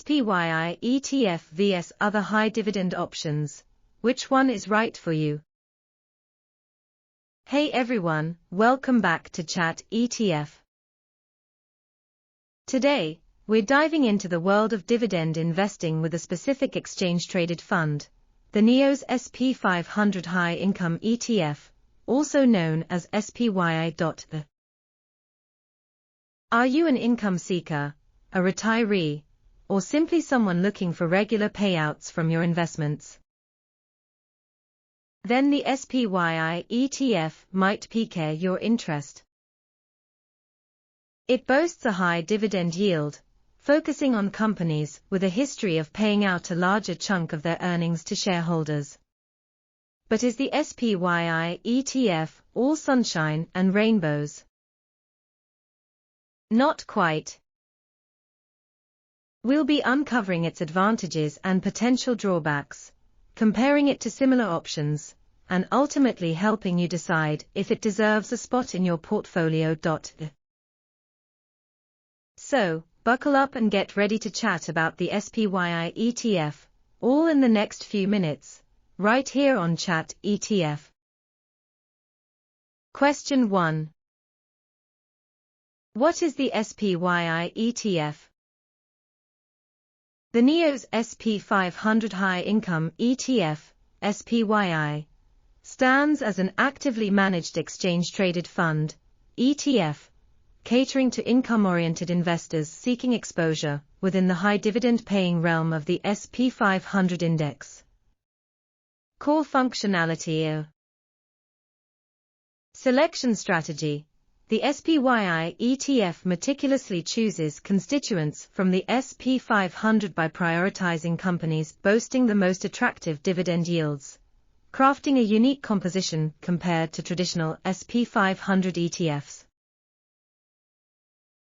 SPYI ETF vs other high dividend options. Which one is right for you? Hey everyone, welcome back to Chat ETF. Today, we're diving into the world of dividend investing with a specific exchange-traded fund, the NEOS S&P 500 High Income ETF, also known as SPYI ETF. Are you an income seeker, a retiree, or simply someone looking for regular payouts from your investments? Then the SPYI ETF might pique your interest. It boasts a high dividend yield, focusing on companies with a history of paying out a larger chunk of their earnings to shareholders. But is the SPYI ETF all sunshine and rainbows? Not quite. We'll be uncovering its advantages and potential drawbacks, comparing it to similar options, and ultimately helping you decide if it deserves a spot in your portfolio. So, buckle up and get ready to chat about the SPYI ETF, all in the next few minutes, right here on Chat ETF. Question 1. What is the SPYI ETF? The NEOS S&P 500 High Income ETF, SPYI, stands as an actively managed exchange-traded fund, ETF, catering to income-oriented investors seeking exposure within the high dividend-paying realm of the S&P 500 index. Core functionality. Selection strategy. The SPYI ETF meticulously chooses constituents from the S&P 500 by prioritizing companies boasting the most attractive dividend yields, crafting a unique composition compared to traditional S&P 500 ETFs.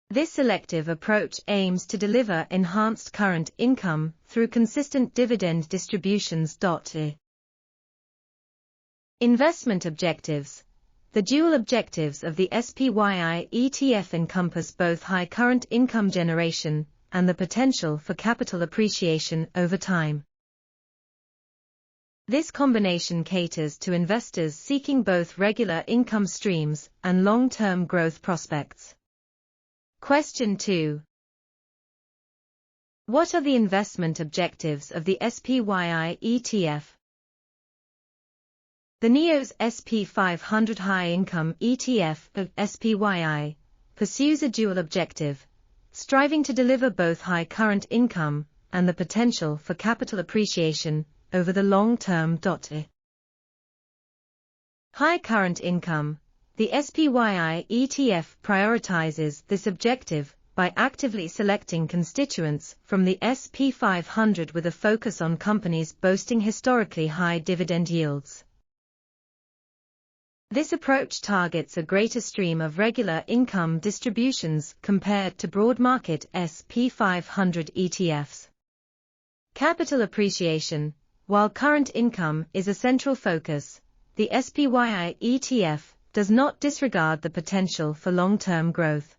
This selective approach aims to deliver enhanced current income through consistent dividend distributions. Investment objectives. The dual objectives of the SPYI ETF encompass both high current income generation and the potential for capital appreciation over time. This combination caters to investors seeking both regular income streams and long-term growth prospects. Question 2. What are the investment objectives of the SPYI ETF? The NEOS S&P 500 High Income ETF, SPYI, pursues a dual objective, striving to deliver both high current income and the potential for capital appreciation over the long term. High current income. The SPYI ETF prioritizes this objective by actively selecting constituents from the S&P 500 with a focus on companies boasting historically high dividend yields. This approach targets a greater stream of regular income distributions compared to broad market S&P 500 ETFs. Capital appreciation. While current income is a central focus, the SPYI ETF does not disregard the potential for long-term growth.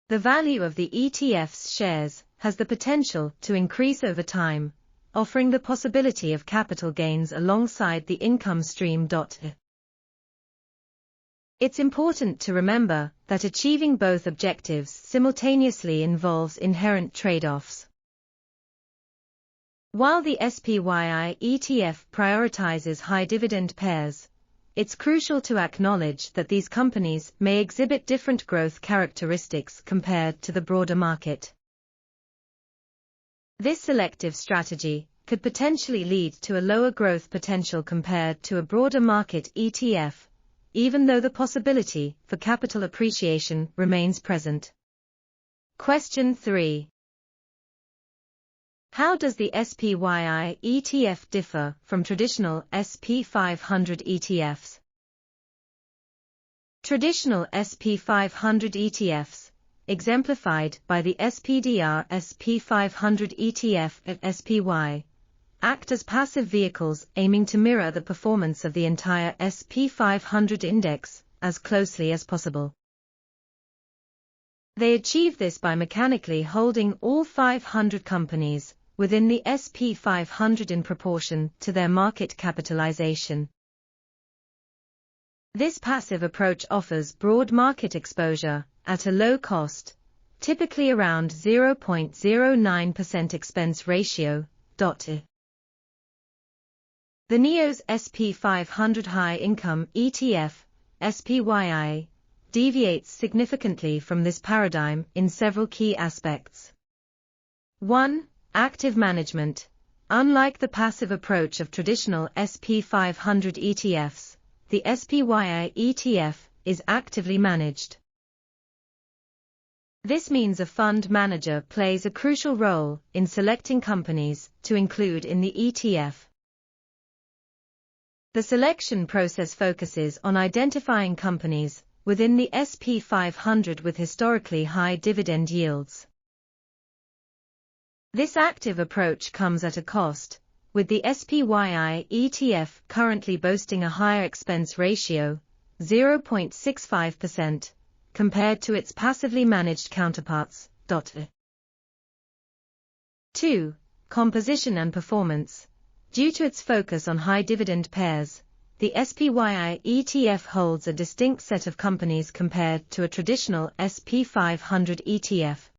The value of the ETF's shares has the potential to increase over time, offering the possibility of capital gains alongside the income stream. It's important to remember that achieving both objectives simultaneously involves inherent trade-offs. While the SPYI ETF prioritizes high dividend pairs, it's crucial to acknowledge that these companies may exhibit different growth characteristics compared to the broader market. This selective strategy could potentially lead to a lower growth potential compared to a broader market ETF, even though the possibility for capital appreciation remains present. Question 3. How does the SPYI ETF differ from traditional S&P 500 ETFs? Traditional S&P 500 ETFs, exemplified by the SPDR S&P 500 ETF at SPY, act as passive vehicles aiming to mirror the performance of the entire S&P 500 index as closely as possible. They achieve this by mechanically holding all 500 companies within the S&P 500 in proportion to their market capitalization. This passive approach offers broad market exposure at a low cost, typically around 0.09% expense ratio. The NEOS S&P 500 High Income ETF, SPYI, deviates significantly from this paradigm in several key aspects. 1. Active management. Unlike the passive approach of traditional S&P 500 ETFs, the SPYI ETF is actively managed. This means a fund manager plays a crucial role in selecting companies to include in the ETF. The selection process focuses on identifying companies within the S&P 500 with historically high dividend yields. This active approach comes at a cost, with the SPYI ETF currently boasting a higher expense ratio, 0.65%, compared to its passively managed counterparts. 2. Composition and performance. Due to its focus on high-dividend pairs, the SPYI ETF holds a distinct set of companies compared to a traditional S&P 500 ETF.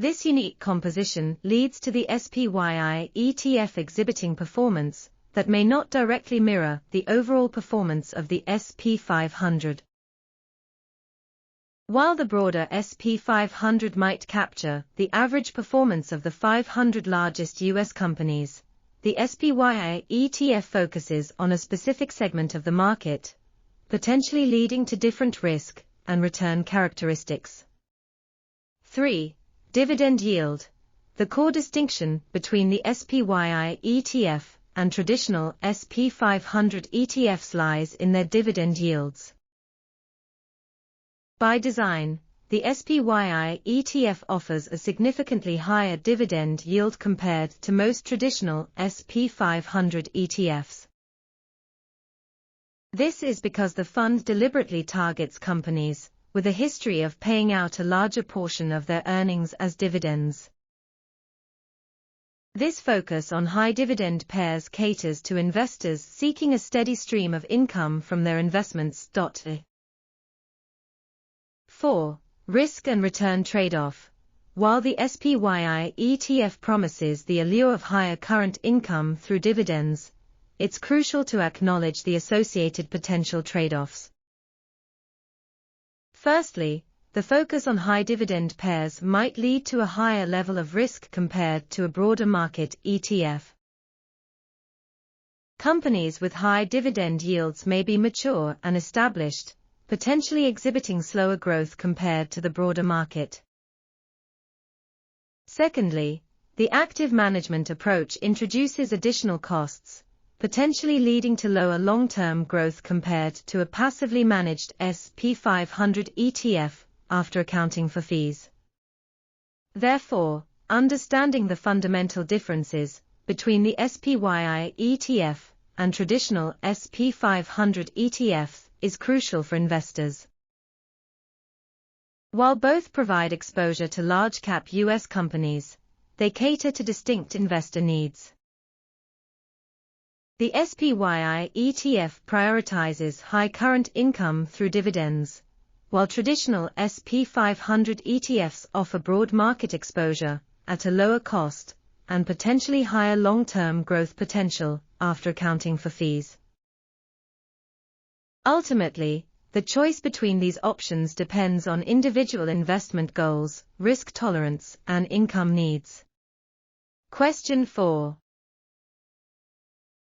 This unique composition leads to the SPYI ETF exhibiting performance that may not directly mirror the overall performance of the S&P 500. While the broader S&P 500 might capture the average performance of the 500 largest U.S. companies, the SPYI ETF focuses on a specific segment of the market, potentially leading to different risk and return characteristics. 3. Dividend yield. The core distinction between the SPYI ETF and traditional S&P 500 ETFs lies in their dividend yields. By design, the SPYI ETF offers a significantly higher dividend yield compared to most traditional S&P 500 ETFs. This is because the fund deliberately targets companies with a history of paying out a larger portion of their earnings as dividends. This focus on high dividend pairs caters to investors seeking a steady stream of income from their investments. 4. Risk and return trade-off. While the SPYI ETF promises the allure of higher current income through dividends, it's crucial to acknowledge the associated potential trade-offs. Firstly, the focus on high dividend pairs might lead to a higher level of risk compared to a broader market ETF. Companies with high dividend yields may be mature and established, potentially exhibiting slower growth compared to the broader market. Secondly, the active management approach introduces additional costs, potentially leading to lower long-term growth compared to a passively managed S&P 500 ETF after accounting for fees. Therefore, understanding the fundamental differences between the SPYI ETF and traditional S&P 500 ETFs is crucial for investors. While both provide exposure to large-cap U.S. companies, they cater to distinct investor needs. The SPYI ETF prioritizes high current income through dividends, while traditional S&P 500 ETFs offer broad market exposure at a lower cost and potentially higher long-term growth potential after accounting for fees. Ultimately, the choice between these options depends on individual investment goals, risk tolerance, and income needs. Question 4.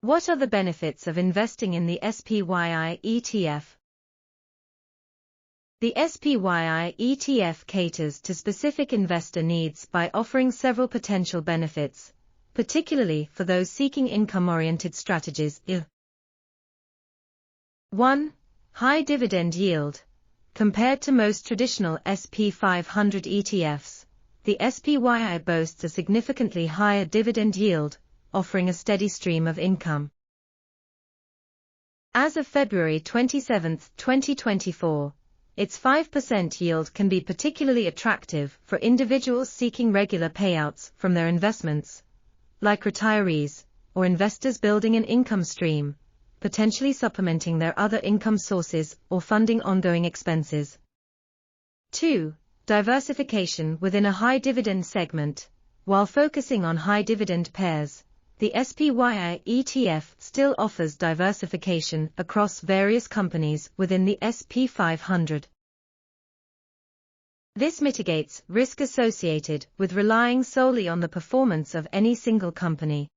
What are the benefits of investing in the SPYI ETF? The SPYI ETF caters to specific investor needs by offering several potential benefits, particularly for those seeking income-oriented strategies. 1. High dividend yield. Compared to most traditional S&P 500 ETFs, the SPYI boasts a significantly higher dividend yield, offering a steady stream of income. As of February 27, 2024, its 5% yield can be particularly attractive for individuals seeking regular payouts from their investments, like retirees or investors building an income stream, potentially supplementing their other income sources or funding ongoing expenses. 2. Diversification within a high dividend segment. While focusing on high dividend pairs, the SPYI ETF still offers diversification across various companies within the SP 500. This mitigates risk associated with relying solely on the performance of any single company.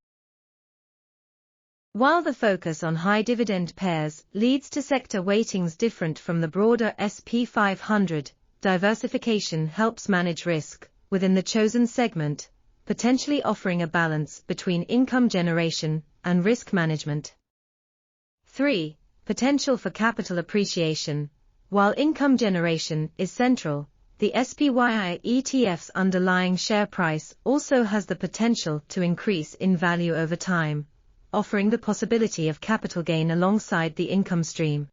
While the focus on high dividend pairs leads to sector weightings different from the broader SP 500, diversification helps manage risk within the chosen segment, potentially offering a balance between income generation and risk management. 3. Potential for capital appreciation. While income generation is central, the SPYI ETF's underlying share price also has the potential to increase in value over time, offering the possibility of capital gain alongside the income stream.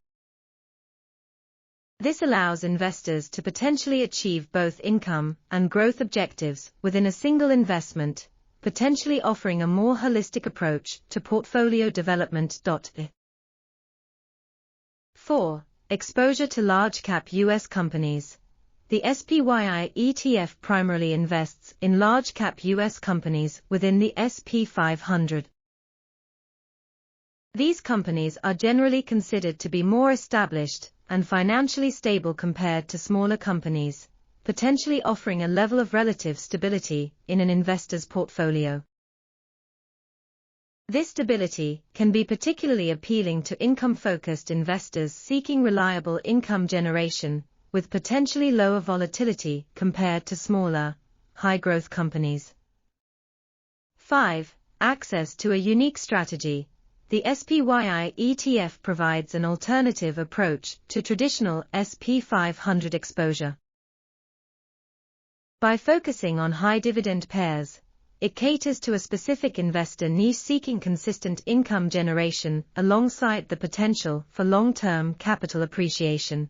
This allows investors to potentially achieve both income and growth objectives within a single investment, potentially offering a more holistic approach to portfolio development. 4. Exposure to large-cap U.S. companies. The SPYI ETF primarily invests in large-cap U.S. companies within the SP 500. These companies are generally considered to be more established and financially stable compared to smaller companies, potentially offering a level of relative stability in an investor's portfolio. This stability can be particularly appealing to income-focused investors seeking reliable income generation, with potentially lower volatility compared to smaller, high-growth companies. 5. Access to a unique strategy. The SPYI ETF provides an alternative approach to traditional SP 500 exposure. By focusing on high dividend pairs, it caters to a specific investor niche seeking consistent income generation alongside the potential for long-term capital appreciation.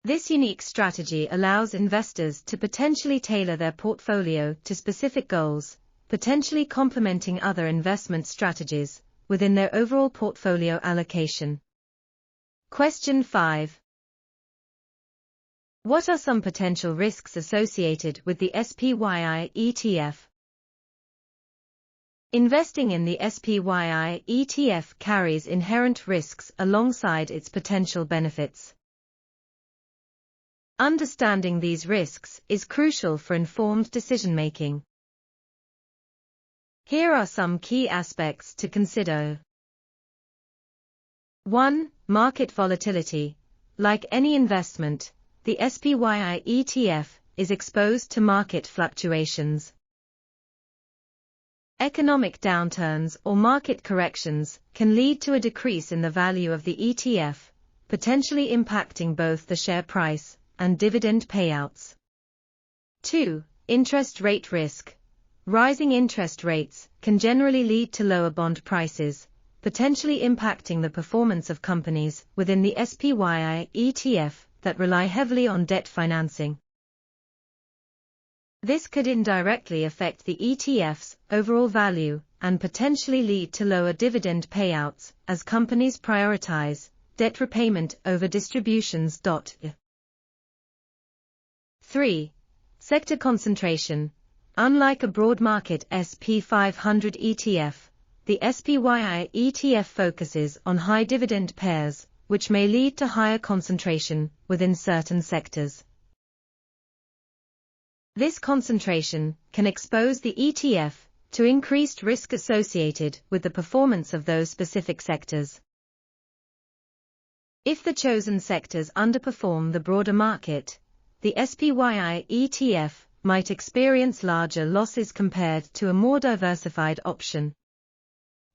This unique strategy allows investors to potentially tailor their portfolio to specific goals, potentially complementing other investment strategies within their overall portfolio allocation. Question 5. What are some potential risks associated with the SPYI ETF? Investing in the SPYI ETF carries inherent risks alongside its potential benefits. Understanding these risks is crucial for informed decision-making. Here are some key aspects to consider. 1. Market volatility. Like any investment, the SPYI ETF is exposed to market fluctuations. Economic downturns or market corrections can lead to a decrease in the value of the ETF, potentially impacting both the share price and dividend payouts. 2. Interest rate risk. Rising interest rates can generally lead to lower bond prices, potentially impacting the performance of companies within the SPYI ETF that rely heavily on debt financing. This could indirectly affect the ETF's overall value and potentially lead to lower dividend payouts as companies prioritize debt repayment over distributions. 3. Sector concentration. Unlike a broad market SP 500 ETF, the SPYI ETF focuses on high dividend pairs, which may lead to higher concentration within certain sectors. This concentration can expose the ETF to increased risk associated with the performance of those specific sectors. If the chosen sectors underperform the broader market, the SPYI ETF might experience larger losses compared to a more diversified option.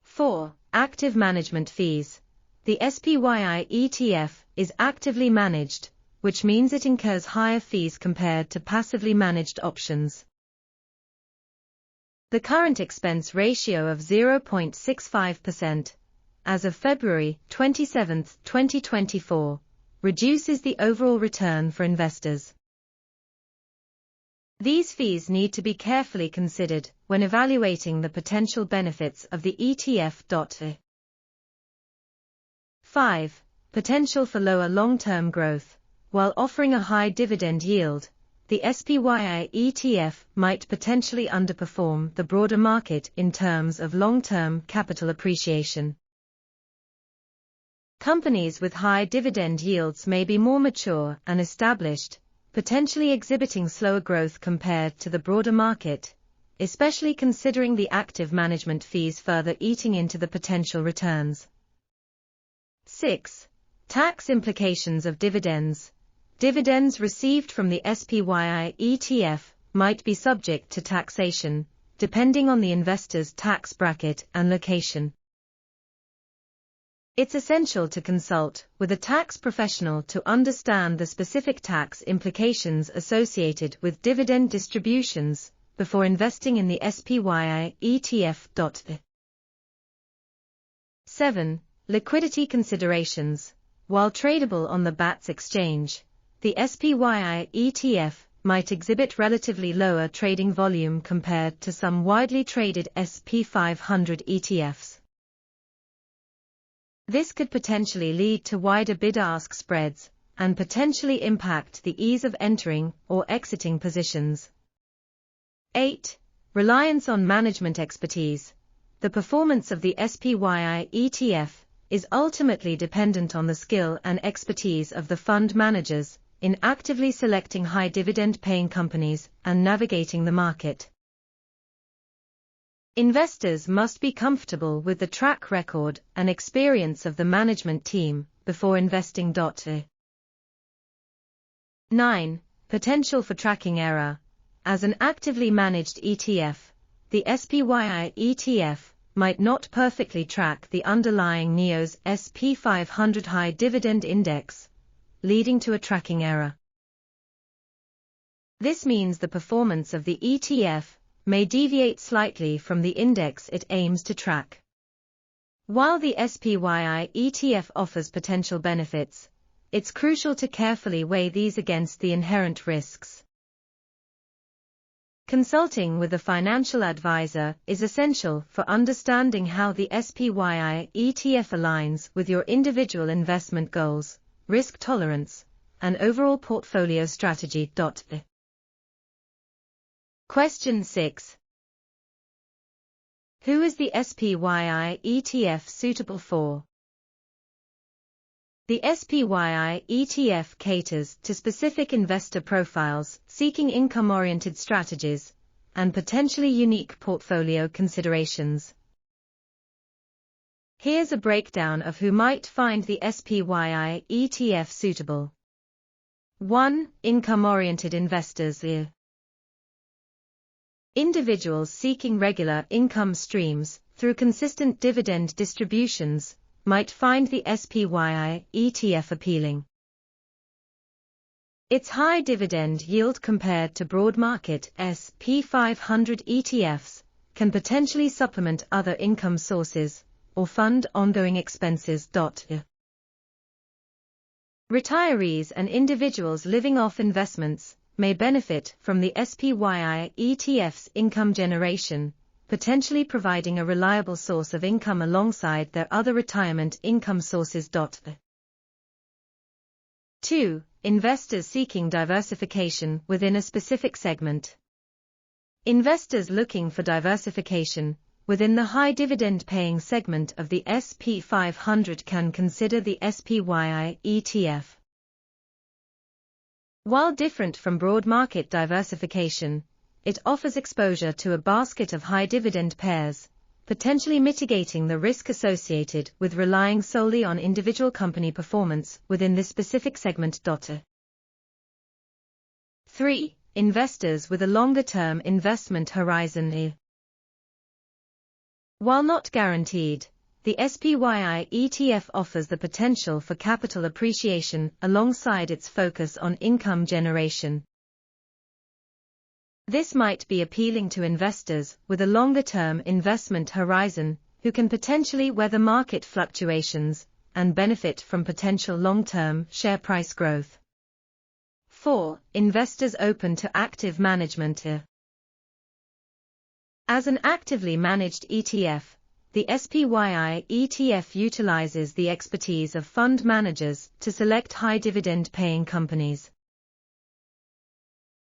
4. Active management fees. The SPYI ETF is actively managed, which means it incurs higher fees compared to passively managed options. The current expense ratio of 0.65%, as of February 27, 2024, reduces the overall return for investors. These fees need to be carefully considered when evaluating the potential benefits of the ETF. 5. Potential for lower long-term growth. While offering a high dividend yield, the SPYI ETF might potentially underperform the broader market in terms of long-term capital appreciation. Companies with high dividend yields may be more mature and established, potentially exhibiting slower growth compared to the broader market, especially considering the active management fees further eating into the potential returns. 6. Tax implications of dividends. Dividends received from the SPYI ETF might be subject to taxation, depending on the investor's tax bracket and location. It's essential to consult with a tax professional to understand the specific tax implications associated with dividend distributions before investing in the SPYI ETF. 7. Liquidity considerations. While tradable on the BATS exchange, the SPYI ETF might exhibit relatively lower trading volume compared to some widely traded SP 500 ETFs. This could potentially lead to wider bid-ask spreads and potentially impact the ease of entering or exiting positions. 8. Reliance on management expertise. The performance of the SPYI ETF is ultimately dependent on the skill and expertise of the fund managers in actively selecting high dividend-paying companies and navigating the market. Investors must be comfortable with the track record and experience of the management team before investing. 9. Potential for tracking error. As an actively managed ETF, the SPYI ETF might not perfectly track the underlying NEOS S&P 500 High Dividend Index, leading to a tracking error. This means the performance of the ETF may deviate slightly from the index it aims to track. While the SPYI ETF offers potential benefits, it's crucial to carefully weigh these against the inherent risks. Consulting with a financial advisor is essential for understanding how the SPYI ETF aligns with your individual investment goals, risk tolerance, and overall portfolio strategy. Question 6. Who is the SPYI ETF suitable for? The SPYI ETF caters to specific investor profiles seeking income-oriented strategies and potentially unique portfolio considerations. Here's a breakdown of who might find the SPYI ETF suitable. 1. Income-oriented investors. Individuals seeking regular income streams through consistent dividend distributions might find the SPYI ETF appealing. Its high dividend yield compared to broad market SP 500 ETFs can potentially supplement other income sources or fund ongoing expenses. Retirees and individuals living off investments may benefit from the SPYI ETF's income generation, potentially providing a reliable source of income alongside their other retirement income sources. 2. Investors seeking diversification within a specific segment. Investors looking for diversification within the high dividend paying segment of the SP 500 can consider the SPYI ETF. While different from broad market diversification, it offers exposure to a basket of high dividend pairs, potentially mitigating the risk associated with relying solely on individual company performance within this specific segment. 3. Investors with a longer-term investment horizon. While not guaranteed, the SPYI ETF offers the potential for capital appreciation alongside its focus on income generation. This might be appealing to investors with a longer-term investment horizon who can potentially weather market fluctuations and benefit from potential long-term share price growth. 4. Investors open to active management. As an actively managed ETF, the SPYI ETF utilizes the expertise of fund managers to select high-dividend paying companies.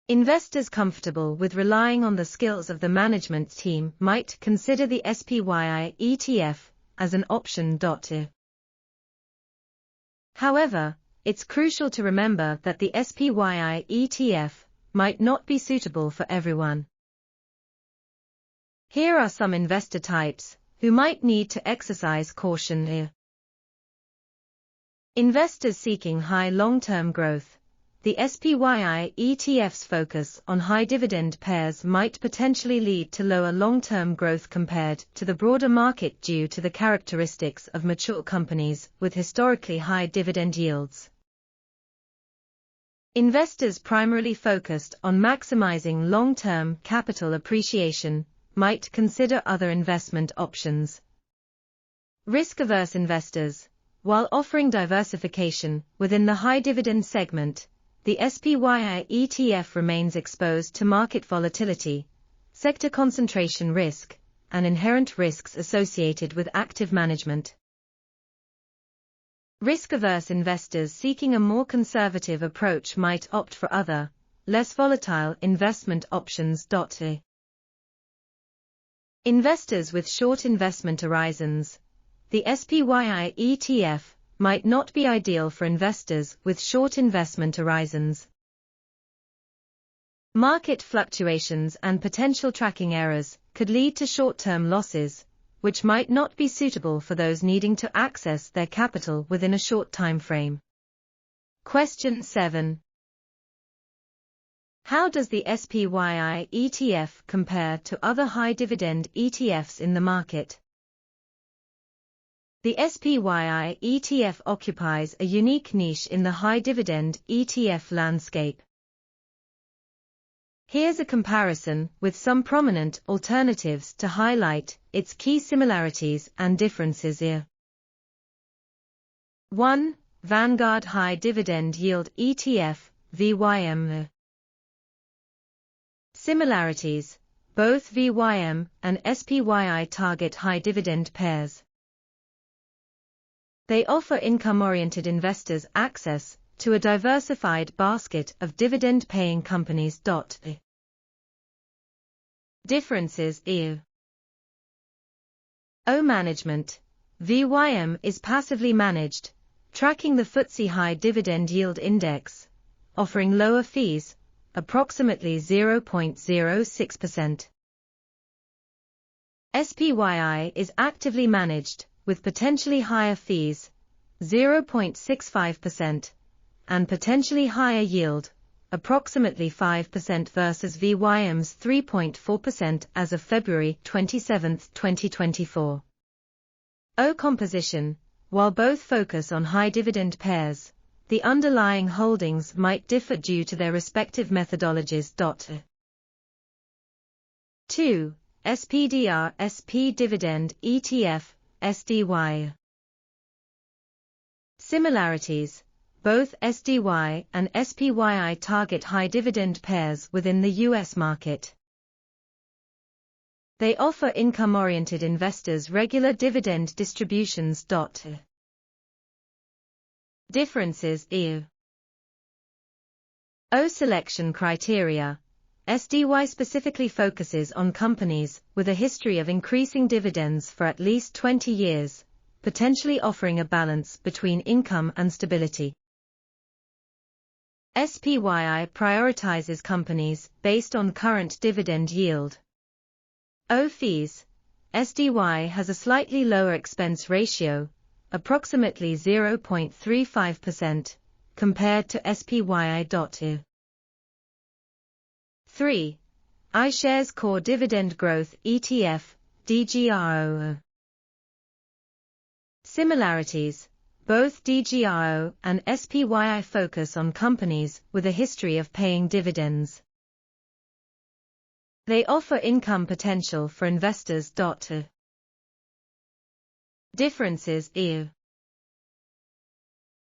Investors comfortable with relying on the skills of the management team might consider the SPYI ETF as an option. However, it's crucial to remember that the SPYI ETF might not be suitable for everyone. Here are some investor types who might need to exercise caution here. Investors seeking high long-term growth. The SPYI ETF's focus on high-dividend pairs might potentially lead to lower long-term growth compared to the broader market due to the characteristics of mature companies with historically high dividend yields. Investors primarily focused on maximizing long-term capital appreciation might consider other investment options. Risk-averse investors. While offering diversification within the high-dividend segment, the SPYI ETF remains exposed to market volatility, sector concentration risk, and inherent risks associated with active management. Risk-averse investors seeking a more conservative approach might opt for other, less volatile investment options. Investors with short investment horizons. The SPYI ETF might not be ideal for investors with short investment horizons. Market fluctuations and potential tracking errors could lead to short-term losses, which might not be suitable for those needing to access their capital within a short time frame. Question 7. How does the SPYI ETF compare to other high-dividend ETFs in the market? The SPYI ETF occupies a unique niche in the high-dividend ETF landscape. Here's a comparison with some prominent alternatives to highlight its key similarities and differences here. 1. Vanguard High Dividend Yield ETF, VYM. Similarities. Both VYM and SPYI target high dividend pairs. They offer income-oriented investors access to a diversified basket of dividend-paying companies. Differences. O management. VYM is passively managed, tracking the FTSE High Dividend Yield Index, offering lower fees, approximately 0.06%. SPYI is actively managed, with potentially higher fees, 0.65%, and potentially higher yield, approximately 5% versus VYM's 3.4% as of February 27, 2024. O composition. While both focus on high dividend pairs, the underlying holdings might differ due to their respective methodologies. 2. SPDR SP Dividend ETF, SDY. Similarities. Both SDY and SPYI target high dividend pairs within the U.S. market. They offer income-oriented investors regular dividend distributions. Differences. O selection criteria. SDY specifically focuses on companies with a history of increasing dividends for at least 20 years, potentially offering a balance between income and stability. SPYI prioritizes companies based on current dividend yield. O fees. SDY has a slightly lower expense ratio, approximately 0.35%, compared to SPYI. 3. iShares Core Dividend Growth ETF, DGRO. Similarities. Both DGRO and SPYI focus on companies with a history of paying dividends. They offer income potential for investors. Differences.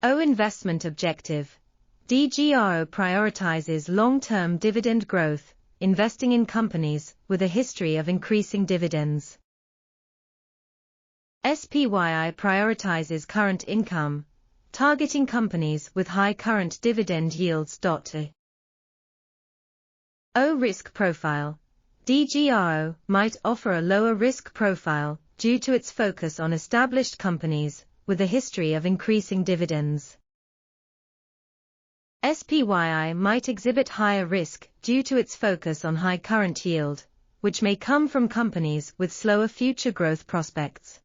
O investment objective. DGRO prioritizes long-term dividend growth, investing in companies with a history of increasing dividends. SPYI prioritizes current income, targeting companies with high current dividend yields. O risk profile. DGRO might offer a lower risk profile due to its focus on established companies with a history of increasing dividends. SPYI might exhibit higher risk due to its focus on high current yield, which may come from companies with slower future growth prospects.